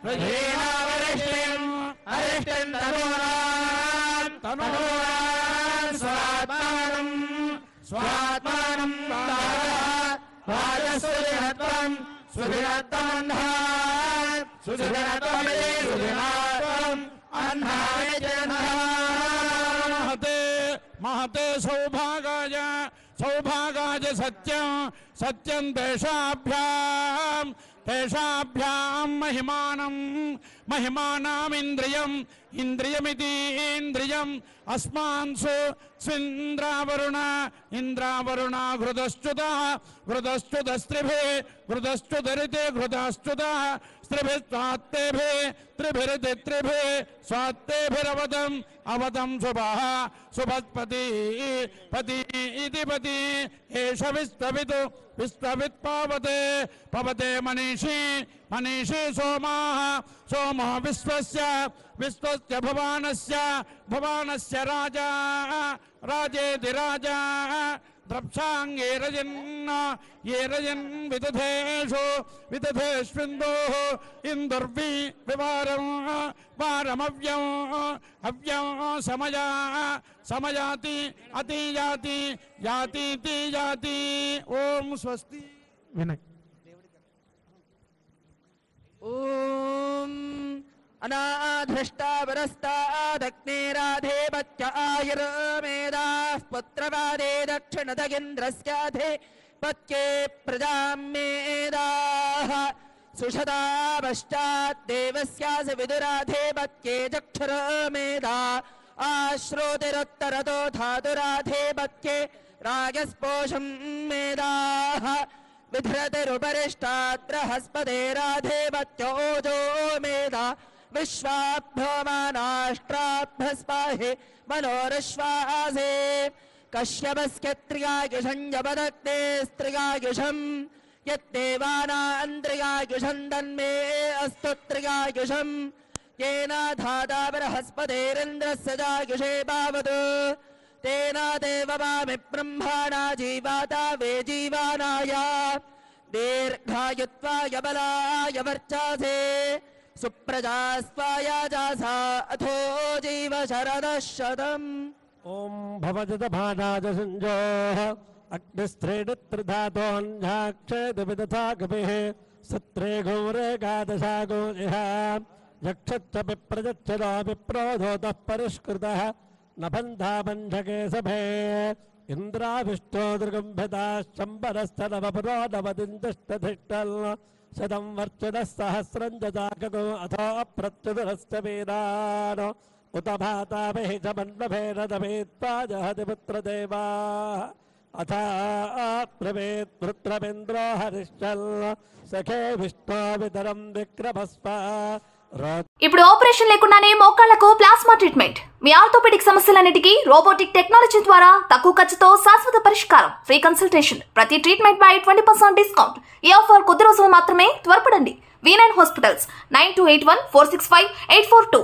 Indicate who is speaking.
Speaker 1: अरिष्टं तनूनां स्वात्मानं राजसुरिणत्वं सुरिणत्वमन्धात् सुरिणत्वम् अन्धात् महते सौभागाय सत्यं तेषाभ्यां महिमानामिन्द्रियमिति इन्द्रियम् अस्मान्सु इंद्रावरुणा घृतश्चुदस्त्रिभिः स्त्रिभिः स्वात्तेभिरवदं सुभत्पति इति पति एष विश्ववित् पवते मनीषी सोमो विश्वस्य भवानस्य राजेति राजा द्रप्साङ्गे रजन् विदधेष्विन्दोः इन्दुर्वी वारमव्यं समयाति अतियाति यातीति ओम स्वस्ति विनय
Speaker 2: ओम अनाधृष्टा वरस्तादग्ने राधे बच्च आयुर्मेदाः पुत्रवादे दक्षिणदगिन्द्रस्याधे पत्ये प्रजां मेदाः सुषदा पश्चाद्देवस्यास विदुराधे पत्ये जक्षरमेधा आश्रोतिरुत्तरतो धातुराधे पत्ये रागस्पोषं मेदाः विधृतिरुपरिष्टात् बृहस्पतिराधे पत्योजो मेधा विश्वाभ्यमानाष्ट्राभ्यस्पाहे मनोरश्वासे कश्यपस्य त्रिगायुषं जपदग्ने स्त्रिगायुषं यद्देवानान्त्रिगायुषं तन्मे अस्तु त्रिगायुषं येन धाता बृहस्पतिरिन्द्रस्य जायुषे पावतु तेन देववामि ब्रह्मणा जीवाता वे जीवानाय दीर्घायुत्वाय बलाय वर्चसे सुप्रजास्त्वाय जासा अथो जीव शरदः शतम्
Speaker 1: ओम भवजत भानाज संजोः अग्निस्त्रीणित्रिधातोऽन्याक्षेदविदथा कपिः सत्रे घोरे गादशागो इह यक्षच्च विप्रजच्छदा विप्रोधोतः परिष्कृतः नभन्धा बन्धके सभे इन्द्राभिष्टो दृगम्भिताश्चम्बरस्थलवपुरो नवदिन्दष्टधिष्टल् शतं वर्चदः सहस्रं जजाकगो अथो अप्रत्युदरस्य वीरान् उत भाताभिः च मन्नभेन दभेत्वा जहति पुत्रदेवाः अथ ब्रवीत् पुत्रमिन्द्रो हरिश्चल् सखे विष्णो वितरं विक्रमस्व
Speaker 3: ఇప్పుడు ఆపరేషన్ లేకుండానే మోకాళ్లకు ప్లాస్మా ట్రీట్మెంట్ మీ ఆర్థోపెడిక్ సమస్యలన్నిటికీ రోబోటిక్ టెక్నాలజీ ద్వారా తక్కువ ఖర్చుతో శాశ్వత పరిష్కారం ఫ్రీ కన్సల్టేషన్ ప్రతి ట్రీట్మెంట్ పై 20% డిస్కౌంట్ ఈ ఆఫర్ కొద్ది రోజులు మాత్రమే త్వరపడండి V9 హాస్పిటల్స్ 9281465842